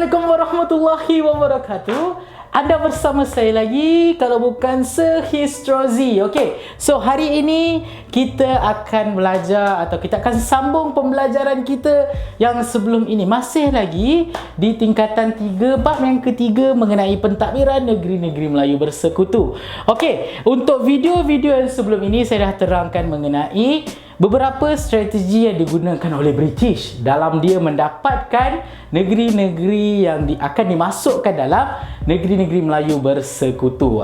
Assalamualaikum warahmatullahi wabarakatuh. Anda bersama saya lagi, kalau bukan Sehistrozi. Okey, so hari ini kita akan belajar atau kita akan sambung pembelajaran kita yang sebelum ini. Masih lagi di tingkatan 3, bab yang ketiga mengenai pentadbiran negeri-negeri Melayu bersekutu. Okey, untuk video-video yang sebelum ini saya dah terangkan mengenai beberapa strategi yang digunakan oleh British dalam dia mendapatkan negeri-negeri yang akan dimasukkan dalam negeri-negeri Melayu bersekutu.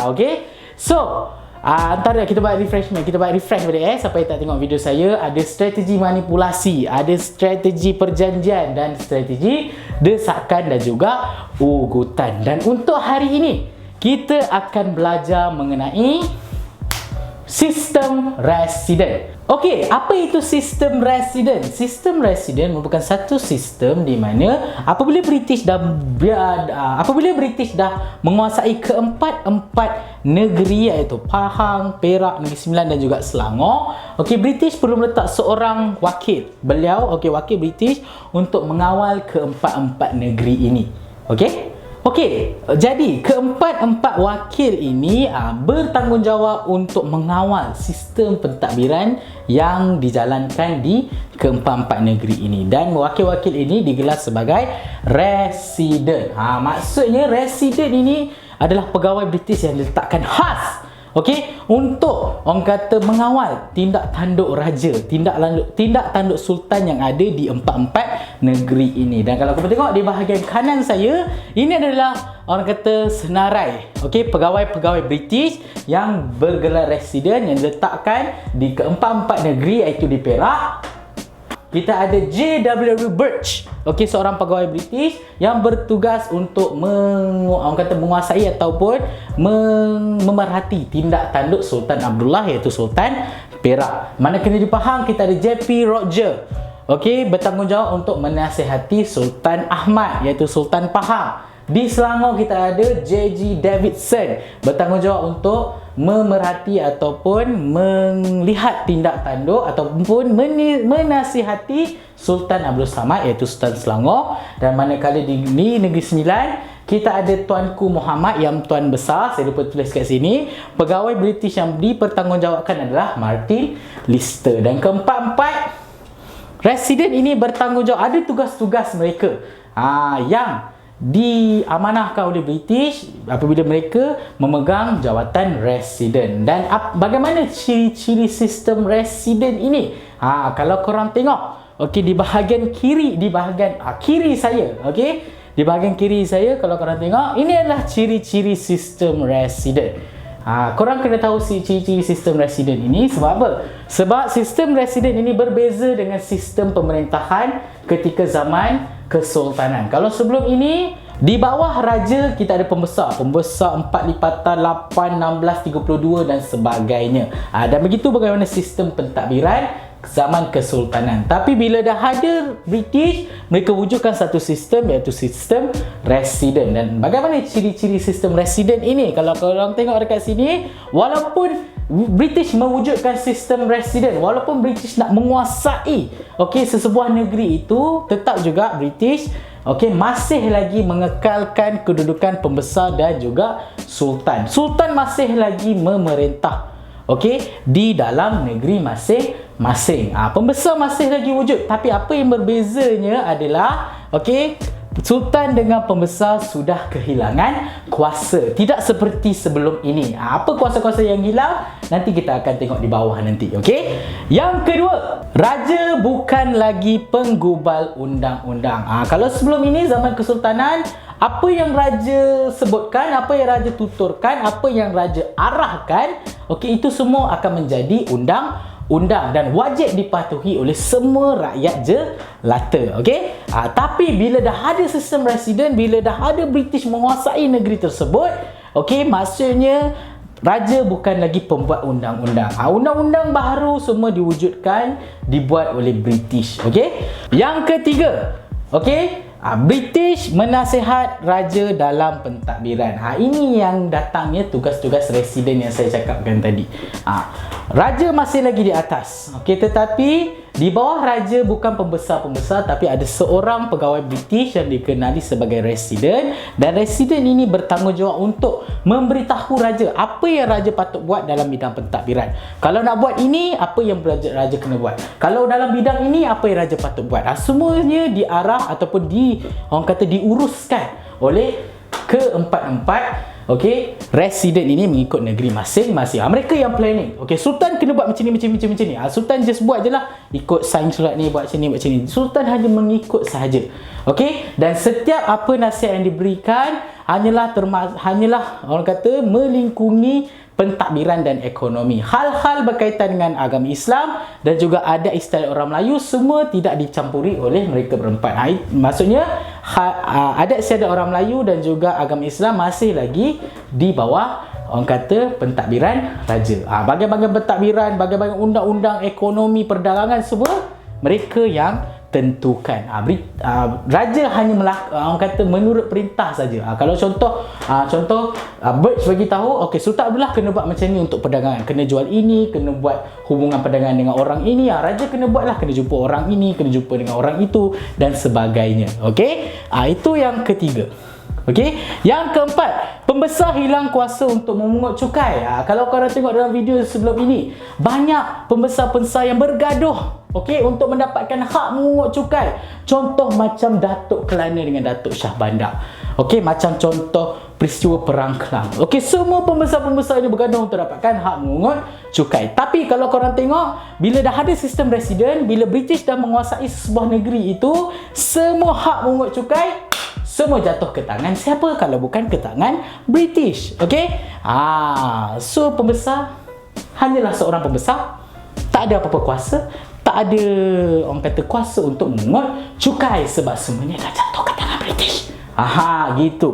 Okey. So, antara kita buat refreshment, kita buat refresh balik siapa yang tak tengok video saya, ada strategi manipulasi, ada strategi perjanjian dan strategi desakan dan juga ugutan. Dan untuk hari ini kita akan belajar mengenai sistem residen. Okey, apa itu sistem residen? Sistem residen merupakan satu sistem di mana apabila British dah menguasai keempat-empat negeri, iaitu Pahang, Perak, Negeri Sembilan dan juga Selangor. Okey, British perlu meletak seorang wakil. Wakil British untuk mengawal keempat-empat negeri ini. Okey? Okey, jadi keempat-empat wakil ini bertanggungjawab untuk mengawal sistem pentadbiran yang dijalankan di keempat-empat negeri ini. Dan wakil-wakil ini digelar sebagai residen. Maksudnya residen ini adalah pegawai British yang diletakkan khas, okey, untuk orang kata mengawal tindak tanduk raja, tindak tanduk sultan yang ada di empat-empat negeri ini. Dan kalau kita tengok di bahagian kanan saya, ini adalah orang kata senarai, okey, pegawai-pegawai British yang bergelar residen yang diletakkan di keempat-empat negeri, iaitu di Perak. Kita ada J.W. Birch, okey, seorang pegawai British yang bertugas untuk menguasai ataupun memerhati tindak tanduk Sultan Abdullah, iaitu Sultan Perak. Manakala di Pahang kita ada J.P. Roger, okey, bertanggungjawab untuk menasihati Sultan Ahmad, iaitu Sultan Pahang. Di Selangor kita ada J.G. Davidson, bertanggungjawab untuk memerhati ataupun melihat tindak tanduk ataupun menasihati Sultan Abdul Samad, iaitu Sultan Selangor. Dan manakala di Negeri Sembilan kita ada Tuanku Muhammad, yang Tuan Besar, saya lupa tulis kat sini. Pegawai British yang dipertanggungjawabkan adalah Martin Lister. Dan keempat-empat residen ini bertanggungjawab, ada tugas-tugas mereka yang diamanahkan oleh British apabila mereka memegang jawatan residen. Dan bagaimana ciri-ciri sistem residen ini? Kalau korang tengok, okey, di bahagian kiri, di bahagian kiri saya, okey, di bahagian kiri saya, kalau korang tengok, ini adalah ciri-ciri sistem residen. Korang kena tahu ciri-ciri sistem residen ini. Sebab apa? Sebab sistem residen ini berbeza dengan sistem pemerintahan ketika zaman kesultanan. Kalau sebelum ini, di bawah raja kita ada pembesar 4 lipatan, 8, 16, 32 dan sebagainya. Dan begitu bagaimana sistem pentadbiran zaman kesultanan. Tapi bila dah ada British, mereka wujudkan satu sistem, iaitu sistem residen. Dan bagaimana ciri-ciri sistem residen ini? Kalau korang tengok dekat sini, walaupun British mewujudkan sistem residen, walaupun British nak menguasai sesebuah negeri itu, tetap juga British masih lagi mengekalkan kedudukan pembesar dan juga sultan. Sultan masih lagi memerintah di dalam negeri masing-masing. Pembesar masih lagi wujud, tapi apa yang berbezanya adalah sultan dengan pembesar sudah kehilangan kuasa, tidak seperti sebelum ini. Apa kuasa-kuasa yang hilang? Nanti kita akan tengok di bawah nanti. Yang kedua, raja bukan lagi penggubal undang-undang. Kalau sebelum ini zaman kesultanan, apa yang raja sebutkan, apa yang raja tuturkan, apa yang raja arahkan, itu semua akan menjadi undang dan wajib dipatuhi oleh semua rakyat jelata. Tapi bila dah ada sistem residen, bila dah ada British menguasai negeri tersebut, maksudnya raja bukan lagi pembuat undang-undang. Undang-undang baru semua diwujudkan, dibuat oleh British. Yang ketiga, British menasihat raja dalam pentadbiran. Ini yang datangnya tugas-tugas residen yang saya cakapkan tadi. Raja masih lagi di atas, tetapi Di bawah raja bukan pembesar-pembesar, tapi ada seorang pegawai British yang dikenali sebagai resident, dan resident ini bertanggungjawab untuk memberitahu raja apa yang raja patut buat dalam bidang pentadbiran. Kalau nak buat ini, apa yang raja kena buat. Kalau dalam bidang ini, apa yang raja patut buat. Semuanya diarah ataupun orang kata diuruskan oleh keempat-empat resident ini mengikut negeri masing-masing. Mereka yang planning. Sultan kena buat macam ni. Sultan just buat je lah, ikut sign surat ni, buat macam ni. Sultan hanya mengikut sahaja. Dan setiap apa nasihat yang diberikan hanyalah orang kata melingkungi pentadbiran dan ekonomi. Hal-hal berkaitan dengan agama Islam dan juga adat istiadat orang Melayu semua tidak dicampuri oleh mereka berempat. Maksudnya adat istiadat orang Melayu dan juga agama Islam masih lagi di bawah orang kata pentadbiran raja. Bagian-bagian pentadbiran, bagian-bagian undang-undang ekonomi perdagangan semua mereka yang tentukan. Raja hanya orang kata menurut perintah saja. Kalau contoh Birch bagi tahu, Sultan Abdullah kena buat macam ni untuk perdagangan, kena jual ini, kena buat hubungan perdagangan dengan orang ini, raja kena buatlah, kena jumpa orang ini, kena jumpa dengan orang itu dan sebagainya. Itu yang ketiga. Yang keempat, pembesar hilang kuasa untuk memungut cukai. Kalau korang tengok dalam video sebelum ini, banyak pembesar-pembesar yang bergaduh untuk mendapatkan hak memungut cukai. Contoh macam Datuk Kelana dengan Datuk Shah Bandar. Macam contoh peristiwa Perang Kelang. Semua pembesar-pembesar ini bergaduh untuk dapatkan hak memungut cukai. Tapi kalau korang tengok, bila dah ada sistem residen, bila British dah menguasai sebuah negeri itu, semua hak memungut cukai semua jatuh ke tangan siapa kalau bukan ke tangan British. So pembesar hanyalah seorang pembesar, tak ada apa-apa kuasa, tak ada orang kata kuasa untuk memungut cukai sebab semuanya dah jatuh ke tangan British. Gitu.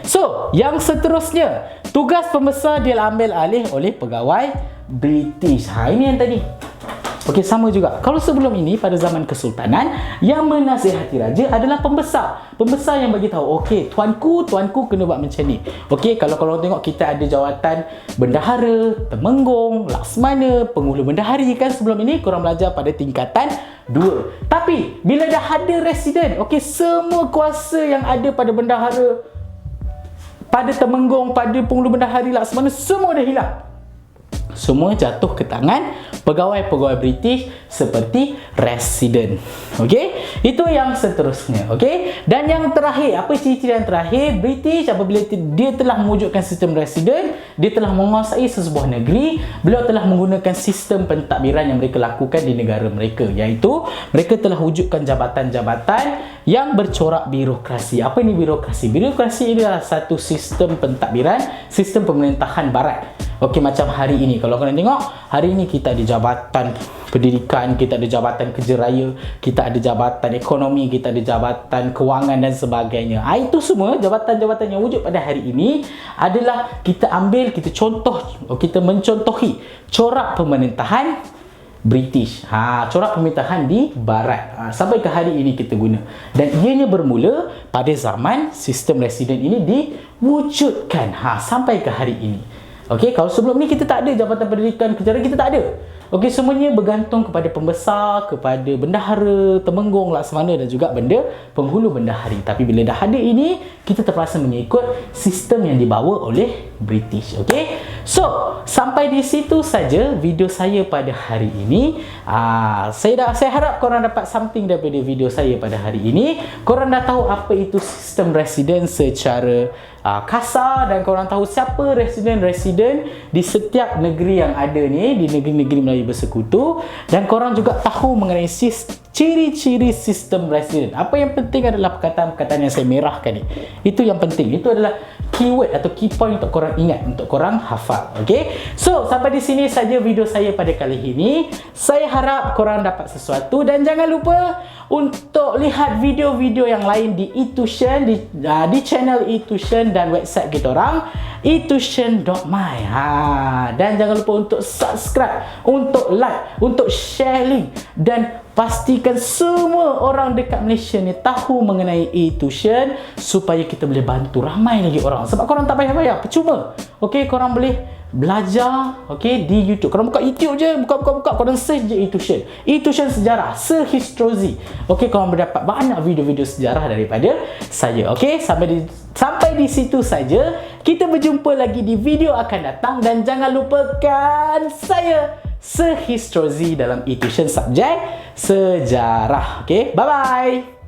So yang seterusnya, tugas pembesar diambil alih oleh pegawai British. Ini yang tadi. Sama juga. Kalau sebelum ini pada zaman kesultanan, yang menasihati raja adalah pembesar. Pembesar yang bagi tahu, tuanku kena buat macam ni. Kalau korang tengok, kita ada jawatan bendahara, temenggung, laksmana, penghulu bendahari kan sebelum ini korang belajar pada tingkatan 2. Tapi bila dah ada residen, semua kuasa yang ada pada bendahara, pada temenggung, pada penghulu bendahari, laksmana semua dah hilang. Semua jatuh ke tangan pegawai-pegawai British seperti resident. Itu yang seterusnya. Dan yang terakhir, apa ciri-ciri yang terakhir? British apabila dia telah mewujudkan sistem resident, dia telah menguasai sesebuah negeri, beliau telah menggunakan sistem pentadbiran yang mereka lakukan di negara mereka, iaitu mereka telah wujudkan jabatan-jabatan yang bercorak birokrasi. Apa ini birokrasi? Birokrasi ini adalah satu sistem pentadbiran, sistem pemerintahan barat. Macam hari ini, kalau korang tengok, hari ini kita ada jabatan pendidikan, kita ada jabatan kerja raya, kita ada jabatan ekonomi, kita ada jabatan kewangan dan sebagainya. Itu semua jabatan-jabatan yang wujud pada hari ini adalah kita ambil, kita contoh, kita mencontohi corak pemerintahan British. Corak pemerintahan di barat. Sampai ke hari ini kita guna. Dan ianya bermula pada zaman sistem residen ini diwujudkan. Sampai ke hari ini. Kalau sebelum ni kita tak ada jabatan pendidikan, kejaraan kita tak ada. Semuanya bergantung kepada pembesar, kepada bendahara, temenggung, laksmana dan juga penghulu bendahari. Tapi bila dah ada ini, kita terpaksa mengikut sistem yang dibawa oleh British. So, sampai di situ saja video saya pada hari ini. Saya harap korang dapat something daripada video saya pada hari ini. Korang dah tahu apa itu sistem residen secara kasar, dan korang tahu siapa residen-residen di setiap negeri yang ada ni, di negeri-negeri Melayu bersekutu, dan korang juga tahu mengenai ciri-ciri sistem residen. Apa yang penting adalah perkataan-perkataan yang saya merahkan ni. Itu yang penting. Itu adalah keyword atau key point untuk korang ingat, untuk korang hafal. So, sampai di sini saja video saya pada kali ini. Saya harap korang dapat sesuatu, dan jangan lupa untuk lihat video-video yang lain di eTution, di channel eTution dan website kita orang eTution.my. Dan jangan lupa untuk subscribe, untuk like, untuk share link, dan pastikan semua orang dekat Malaysia ni tahu mengenai eTution supaya kita boleh bantu ramai lagi orang. Sebab korang tak payah bayar, percuma. Korang boleh belajar, okey, di YouTube. Korang buka YouTube je, buka, korang search je e-tuition. E-tuition sejarah, sehistrozi. Okey, korang mendapat banyak video-video sejarah daripada saya. Okey, sampai di situ saja. Kita berjumpa lagi di video akan datang dan jangan lupakan saya sehistrozi dalam e-tuition subjek sejarah. Okey, bye-bye.